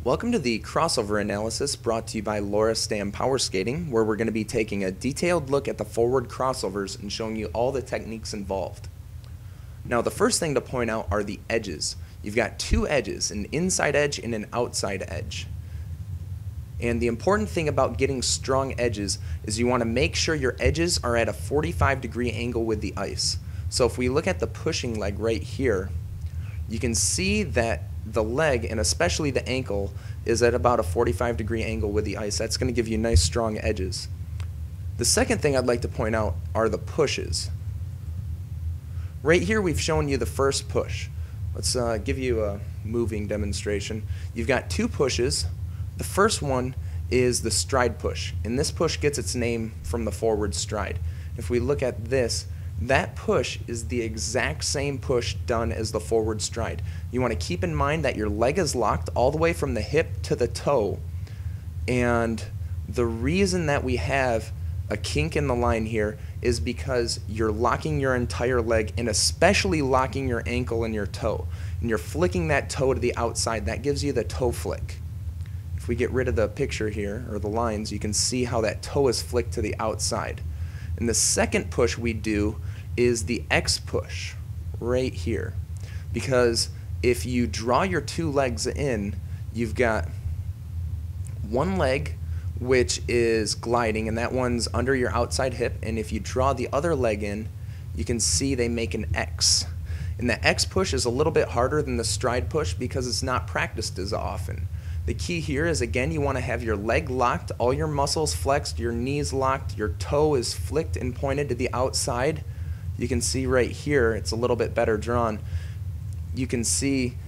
Welcome to the crossover analysis brought to you by Stamm Power Skating, where we're going to be taking a detailed look at the forward crossovers and showing you all the techniques involved. Now, the first thing to point out are the edges. You've got two edges, an inside edge and an outside edge. And the important thing about getting strong edges is you want to make sure your edges are at a 45-degree angle with the ice. So if we look at the pushing leg right here, you can see that the leg, and especially the ankle, is at about a 45-degree angle with the ice. That's going to give you nice strong edges. The second thing I'd like to point out are the pushes. Right here we've shown you the first push. Let's give you a moving demonstration. You've got two pushes. The first one is the stride push, and this push gets its name from the forward stride. If we look at this, that push is the exact same push done as the forward stride. You want to keep in mind that your leg is locked all the way from the hip to the toe, and the reason that we have a kink in the line here is because you're locking your entire leg and especially locking your ankle and your toe, and you're flicking that toe to the outside. That gives you the toe flick. If we get rid of the picture here, or the lines, you can see how that toe is flicked to the outside. And the second push we do is the X push right here, because if you draw your two legs in, you've got one leg which is gliding, and that one's under your outside hip, and if you draw the other leg in, you can see they make an X. And the X push is a little bit harder than the stride push because it's not practiced as often. The key here is, again, you want to have your leg locked, all your muscles flexed, your knees locked, your toe is flicked and pointed to the outside. You can see right here, it's a little bit better drawn. You can see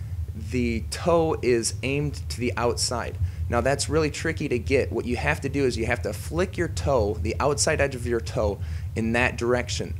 the toe is aimed to the outside. Now that's really tricky to get. What you have to do is you have to flick your toe, the outside edge of your toe, in that direction.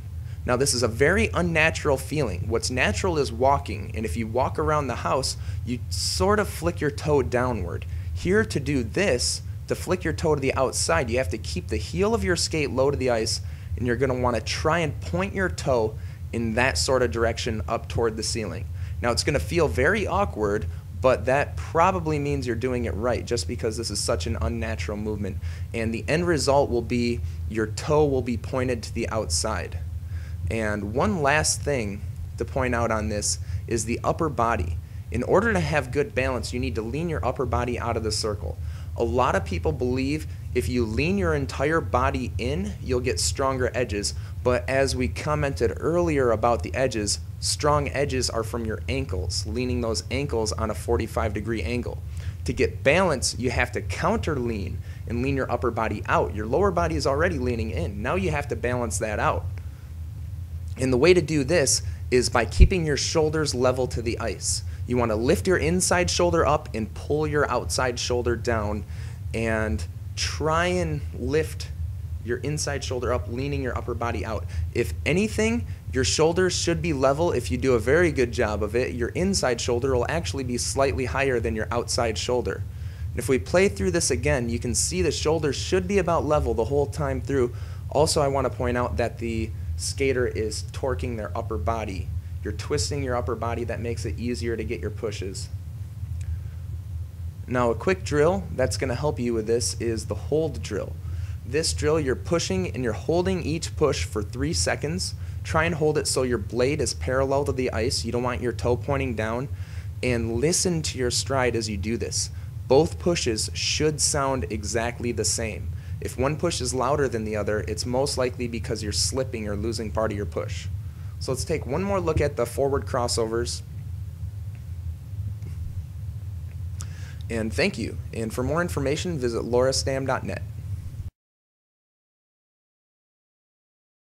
Now this is a very unnatural feeling. What's natural is walking, and if you walk around the house, you sort of flick your toe downward. Here, to do this, to flick your toe to the outside, you have to keep the heel of your skate low to the ice, and you're going to want to try and point your toe in that sort of direction up toward the ceiling. Now it's going to feel very awkward, but that probably means you're doing it right, just because this is such an unnatural movement. And the end result will be your toe will be pointed to the outside. And one last thing to point out on this is the upper body. In order to have good balance, you need to lean your upper body out of the circle. A lot of people believe if you lean your entire body in, you'll get stronger edges. But as we commented earlier about the edges, strong edges are from your ankles, leaning those ankles on a 45-degree angle. To get balance, you have to counter lean and lean your upper body out. Your lower body is already leaning in. Now you have to balance that out. And the way to do this is by keeping your shoulders level to the ice. You want to lift your inside shoulder up and pull your outside shoulder down, and try and lift your inside shoulder up, leaning your upper body out. If anything, your shoulders should be level. If you do a very good job of it, your inside shoulder will actually be slightly higher than your outside shoulder. And if we play through this again, you can see the shoulders should be about level the whole time through. Also, I want to point out that the skater is torquing their upper body. You're twisting your upper body. That makes it easier to get your pushes. Now a quick drill that's going to help you with this is the hold drill. This drill, you're pushing and you're holding each push for 3 seconds. Try and hold it so your blade is parallel to the ice. You don't want your toe pointing down. And listen to your stride as you do this. Both pushes should sound exactly the same. If one push is louder than the other, it's most likely because you're slipping or losing part of your push. So let's take one more look at the forward crossovers. And thank you. And for more information, visit laurastamm.net.